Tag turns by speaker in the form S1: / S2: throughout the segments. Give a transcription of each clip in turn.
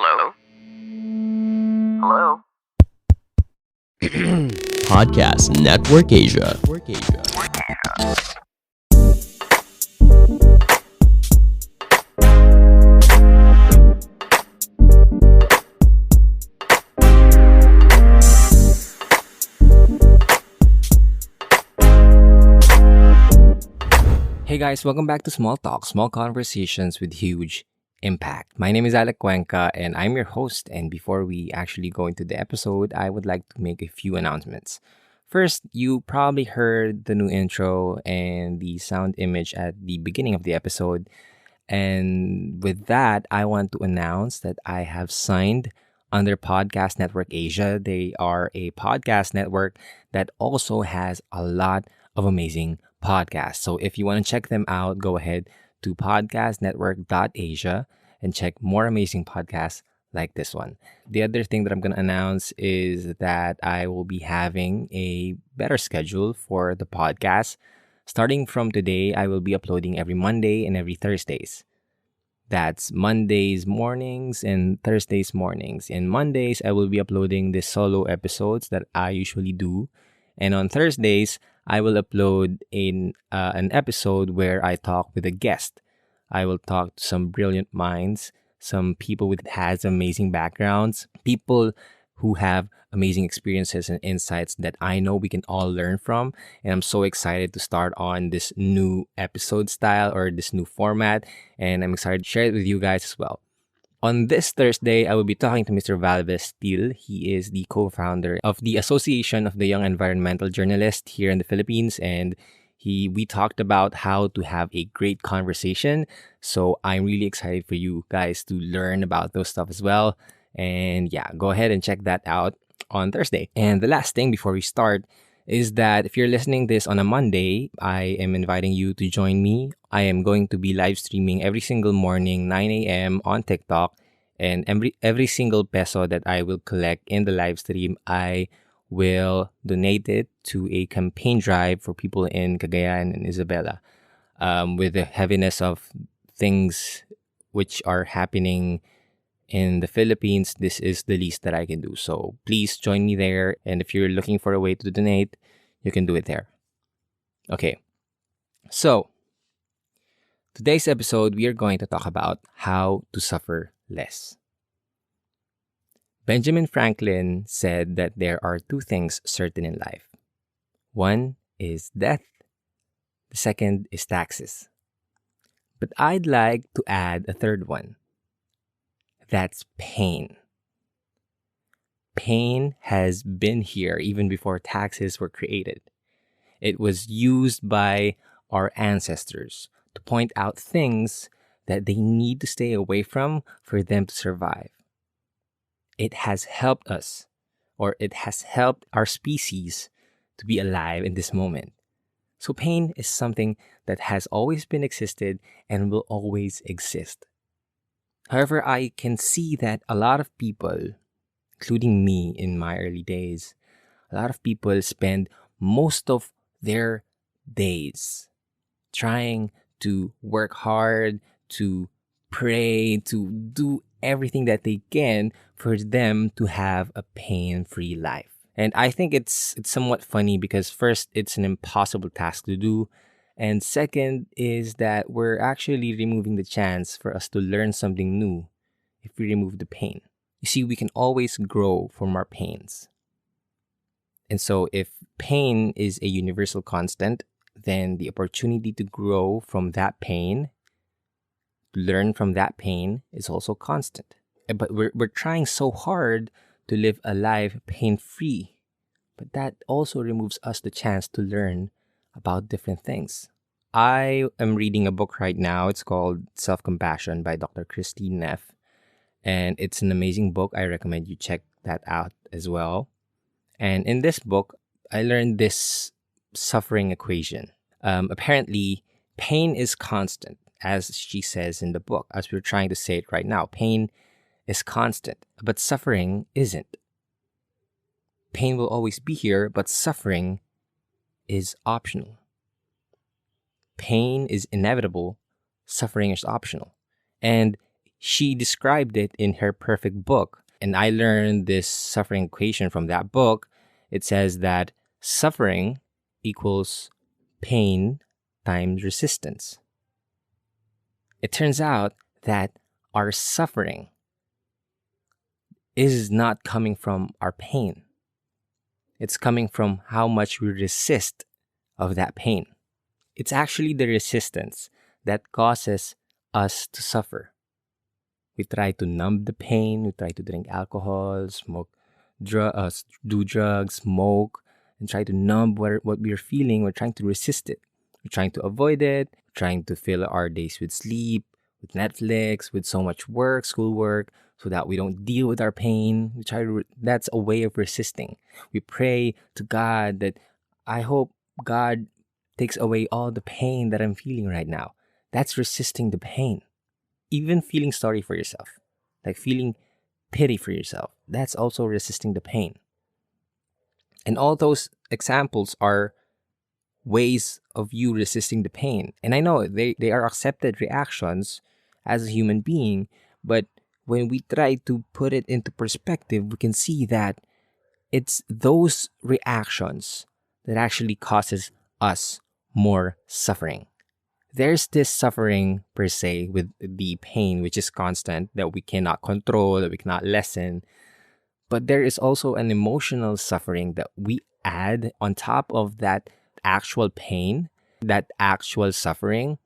S1: Hello? Hello?
S2: Podcast Network Asia. Hey guys, welcome back to Small Talk, small conversations with huge impact. My name is Alec Cuenca and I'm your host. And before we actually go into the episode, I would like to make a few announcements. First, you probably heard the new intro and the sound image at the beginning of the episode. And with that, I want to announce that I have signed under Podcast Network Asia. They are a podcast network that also has a lot of amazing podcasts. So if you want to check them out, go ahead to podcastnetwork.asia and check more amazing podcasts like this one. The other thing that I'm going to announce is that I will be having a better schedule for the podcast. Starting from today, I will be uploading every Monday and every Thursdays. That's Mondays mornings and Thursdays mornings. And Mondays, I will be uploading the solo episodes that I usually do. And on Thursdays, I will upload an episode where I talk with a guest. I will talk to some brilliant minds, some people with has amazing backgrounds, people who have amazing experiences and insights that I know we can all learn from. And I'm so excited to start on this new episode style or this new format. And I'm excited to share it with you guys as well. On this Thursday, I will be talking to Mr. Valves Steele. He is the co-founder of the Association of the Young Environmental Journalists here in the Philippines. And we talked about how to have a great conversation. So I'm really excited for you guys to learn about those stuff as well. And yeah, go ahead and check that out on Thursday. And the last thing before we start is that if you're listening this on a Monday, I am inviting you to join me. I am going to be live streaming every single morning, 9 a.m. on TikTok. And every single peso that I will collect in the live stream, I will donate it to a campaign drive for people in Cagayan and Isabela. With the heaviness of things which are happening in the Philippines, this is the least that I can do. So please join me there. And if you're looking for a way to donate, you can do it there. Okay. So today's episode, we are going to talk about how to suffer less. Benjamin Franklin said that there are two things certain in life. One is death. The second is taxes. But I'd like to add a third one. That's pain. Pain has been here even before taxes were created. It was used by our ancestors to point out things that they need to stay away from for them to survive. It has helped us, or it has helped our species to be alive in this moment. So pain is something that has always been existed and will always exist. However, I can see that a lot of people, including me in my early days, a lot of people spend most of their days trying to work hard, to pray, to do everything that they can for them to have a pain-free life. And I think it's somewhat funny because first, it's an impossible task to do. And second is that we're actually removing the chance for us to learn something new if we remove the pain. You see, we can always grow from our pains. And so if pain is a universal constant, then the opportunity to grow from that pain, to learn from that pain is also constant. But we're trying so hard to live a life pain-free. But that also removes us the chance to learn about different things. I am reading a book right now. It's called Self-Compassion by Dr. Christine Neff. And it's an amazing book. I recommend you check that out as well. And in this book, I learned this suffering equation. Apparently, pain is constant, as she says in the book, as we're trying to say it right now. Pain is constant, but suffering isn't. Pain will always be here, but suffering is optional. Pain is inevitable, suffering is optional. And She described it in her perfect book. And I learned this suffering equation from that book. It says that suffering equals pain times resistance. It turns out that our suffering is not coming from our pain. It's coming from how much we resist of that pain. It's actually the resistance that causes us to suffer. We try to numb the pain. We try to drink alcohol, smoke, do drugs, smoke, and try to numb what we're feeling. We're trying to resist it. We're trying to avoid it. We're trying to fill our days with sleep, with Netflix, with so much work, schoolwork, so that we don't deal with our pain. We try to. That's a way of resisting. We pray to God that I hope God takes away all the pain that I'm feeling right now. That's resisting the pain. Even feeling sorry for yourself, like feeling pity for yourself, that's also resisting the pain. And all those examples are ways of you resisting the pain. And I know they are accepted reactions as a human being, but when we try to put it into perspective, we can see that it's those reactions that actually causes us more suffering. There's this suffering per se with the pain, which is constant, that we cannot control, that we cannot lessen. But there is also an emotional suffering that we add on top of that actual pain, that actual suffering,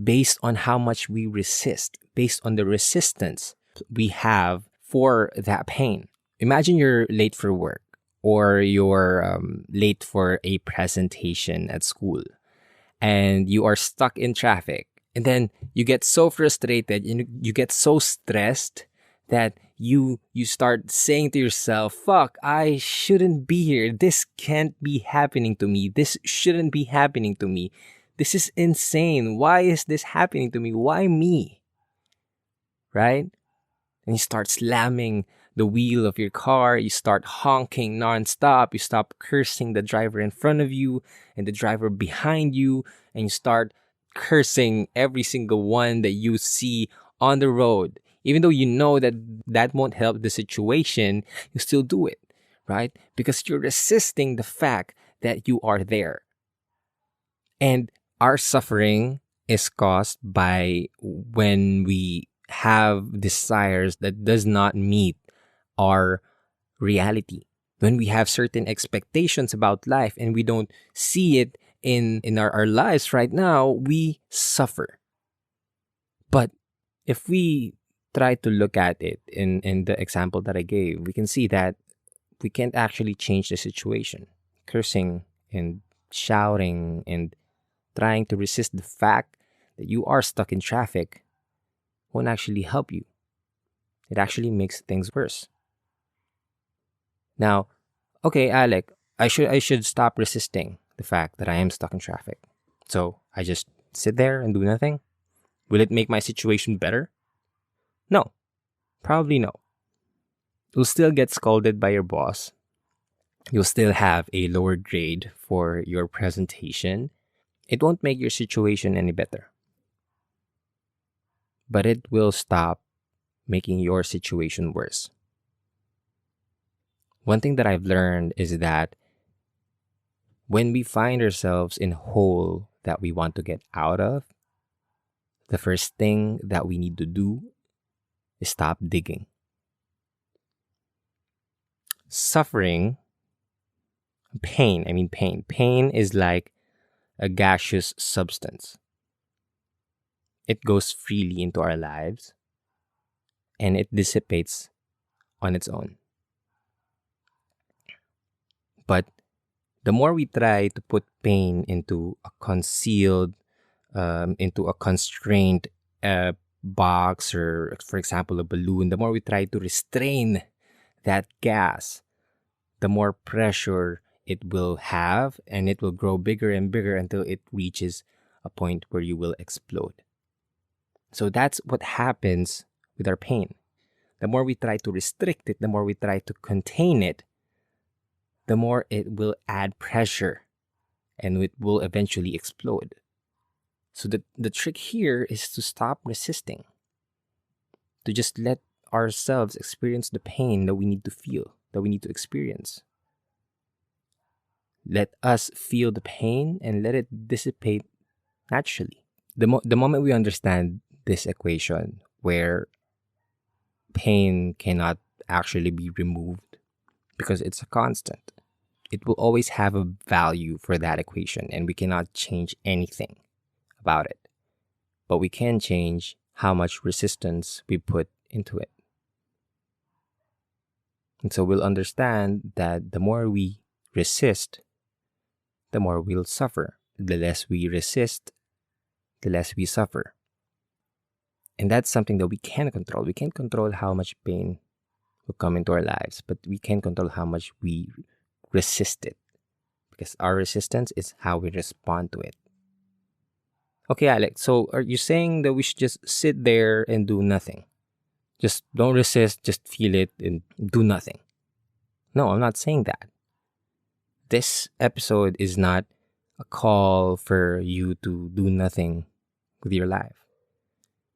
S2: based on how much we resist, based on the resistance we have for that pain. Imagine you're late for work or you're late for a presentation at school and you are stuck in traffic. And then you get so frustrated, you get so stressed that you start saying to yourself, fuck, I shouldn't be here. This can't be happening to me. This shouldn't be happening to me. This is insane. Why is this happening to me? Why me? Right? And you start slamming the wheel of your car. You start honking nonstop. You stop cursing the driver in front of you and the driver behind you. And you start cursing every single one that you see on the road. Even though you know that that won't help the situation, you still do it, right? Because you're resisting the fact that you are there. And our suffering is caused by when we have desires that does not meet our reality. When we have certain expectations about life and we don't see it in our lives right now, we suffer. But if we try to look at it in the example that I gave, we can see that we can't actually change the situation. Cursing and shouting and trying to resist the fact that you are stuck in traffic won't actually help you. It actually makes things worse. Now, okay, Alec, I should stop resisting the fact that I am stuck in traffic. So I just sit there and do nothing? Will it make my situation better? No. Probably no. You'll still get scolded by your boss. You'll still have a lower grade for your presentation. It won't make your situation any better. But it will stop making your situation worse. One thing that I've learned is that when we find ourselves in a hole that we want to get out of, the first thing that we need to do is stop digging. Suffering, pain is like a gaseous substance. It goes freely into our lives and it dissipates on its own. But the more we try to put pain into a concealed, into a constrained box, or for example, a balloon, the more we try to restrain that gas, the more pressure it will have, and it will grow bigger and bigger until it reaches a point where you will explode. So that's what happens with our pain. The more we try to restrict it, the more we try to contain it, the more it will add pressure and it will eventually explode. So the trick here is to stop resisting. to just let ourselves experience the pain that we need to feel, that we need to experience. Let us feel the pain and let it dissipate naturally. The moment we understand this equation where pain cannot actually be removed because it's a constant, it will always have a value for that equation, and we cannot change anything about it. But we can change how much resistance we put into it. And so we'll understand that the more we resist, the more we'll suffer. The less we resist, the less we suffer. And that's something that we can control. We can't control how much pain will come into our lives, but we can control how much we resist it. Because our resistance is how we respond to it. Okay, Alex, so are you saying that we should just sit there and do nothing? Just don't resist, just feel it and do nothing. No, I'm not saying that. This episode is not a call for you to do nothing with your life.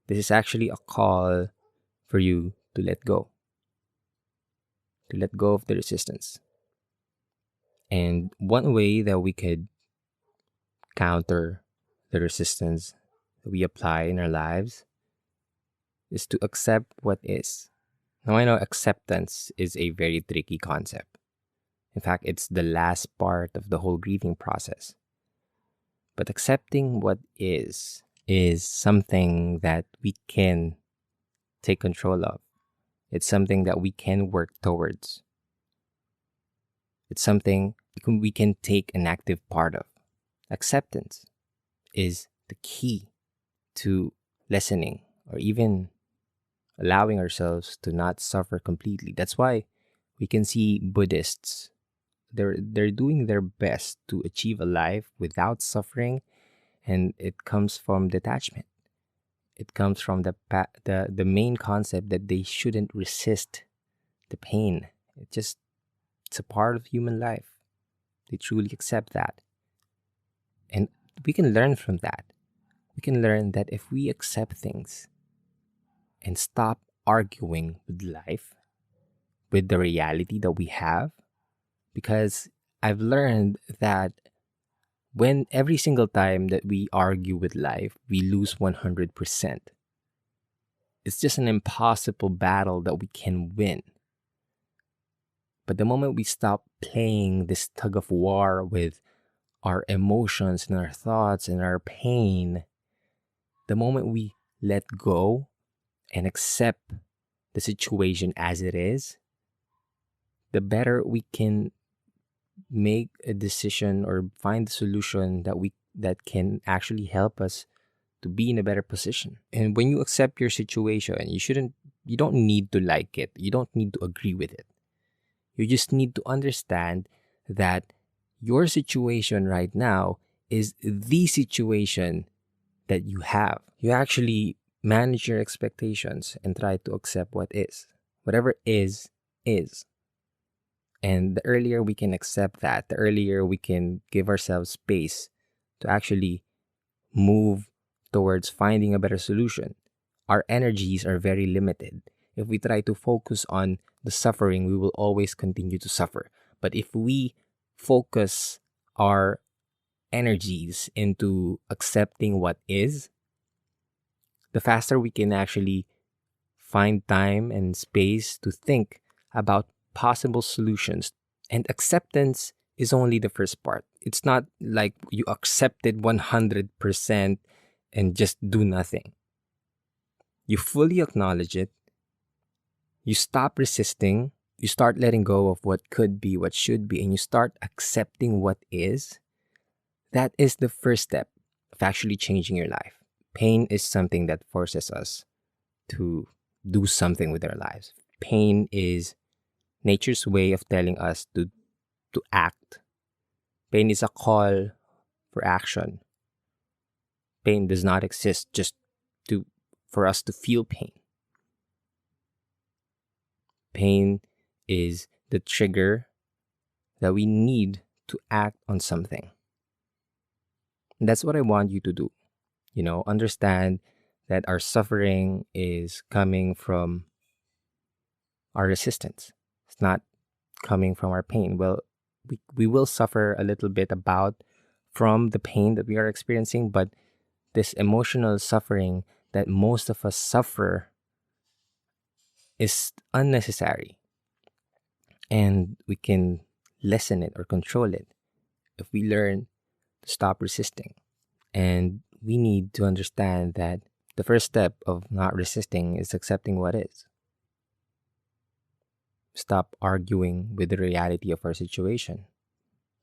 S2: This is actually a call for you to let go. To let go of the resistance. And one way that we could counter the resistance that we apply in our lives is to accept what is. Now, I know acceptance is a very tricky concept. In fact, it's the last part of the whole grieving process. But accepting what is something that we can take control of. It's something that we can work towards. It's something we can take an active part of. Acceptance is the key to lessening or even allowing ourselves to not suffer completely. That's why we can see Buddhists, they're doing their best to achieve a life without suffering, and it comes from detachment. It comes from the main concept that they shouldn't resist the pain. It's a part of human life. They truly accept that. And we can learn from that. We can learn that if we accept things and stop arguing with life, with the reality that we have, because I've learned that when every single time that we argue with life, we lose 100%. It's just an impossible battle that we can win. But the moment we stop playing this tug of war with our emotions and our thoughts and our pain, the moment we let go and accept the situation as it is, the better we can make a decision or find a solution that can actually help us to be in a better position. And when you accept your situation, you don't need to like it. You don't need to agree with it. You just need to understand that your situation right now is the situation that you have. You actually manage your expectations and try to accept what is. Whatever is, is. And the earlier we can accept that, the earlier we can give ourselves space to actually move towards finding a better solution. Our energies are very limited. If we try to focus on the suffering, we will always continue to suffer. But if we focus our energies into accepting what is, the faster we can actually find time and space to think about possible solutions. And acceptance is only the first part. It's not like you accepted 100% and just do nothing. You fully acknowledge it. You stop resisting. You start letting go of what could be, what should be, and you start accepting what is. That is the first step of actually changing your life. Pain is something that forces us to do something with our lives. Pain is nature's way of telling us to act. Pain is a call for action. Pain does not exist just for us to feel pain. Pain is the trigger that we need to act on something. And that's what I want you to do. Understand that our suffering is coming from our resistance. It's not coming from our pain. Well, we will suffer a little bit from the pain that we are experiencing, but this emotional suffering that most of us suffer is unnecessary. And we can lessen it or control it if we learn to stop resisting. And we need to understand that the first step of not resisting is accepting what is. Stop arguing with the reality of our situation.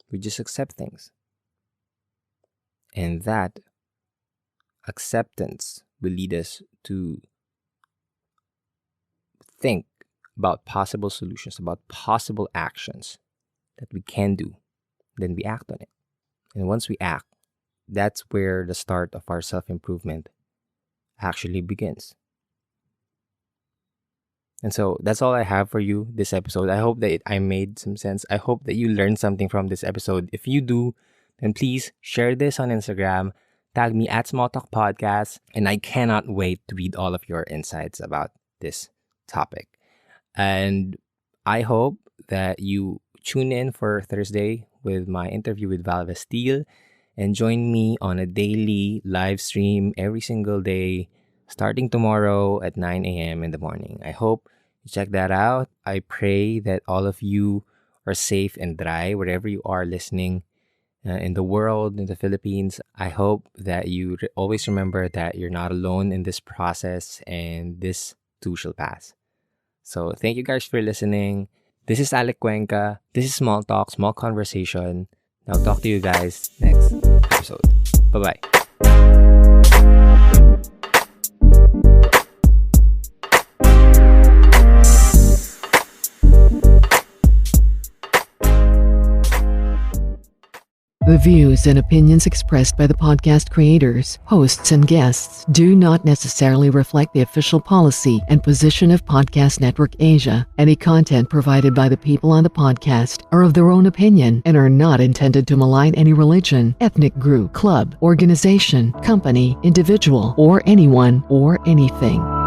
S2: We just accept things. And that acceptance will lead us to think about possible solutions, about possible actions that we can do. Then we act on it. And once we act, that's where the start of our self-improvement actually begins. And so that's all I have for you this episode. I hope that I made some sense. I hope that you learned something from this episode. If you do, then please share this on Instagram. Tag me at Small Talk Podcast. And I cannot wait to read all of your insights about this topic. And I hope that you tune in for Thursday with my interview with Val Steele and join me on a daily live stream every single day starting tomorrow at 9 a.m. in the morning. I hope you check that out. I pray that all of you are safe and dry wherever you are listening in the world, in the Philippines. I hope that you always remember that you're not alone in this process and this too shall pass. So thank you guys for listening. This is Alec Cuenca. This is Small Talk, Small Conversation. I'll talk to you guys next episode. Bye-bye.
S1: The views and opinions expressed by the podcast creators, hosts, and guests do not necessarily reflect the official policy and position of Podcast Network Asia. Any content provided by the people on the podcast are of their own opinion and are not intended to malign any religion, ethnic group, club, organization, company, individual, or anyone or anything.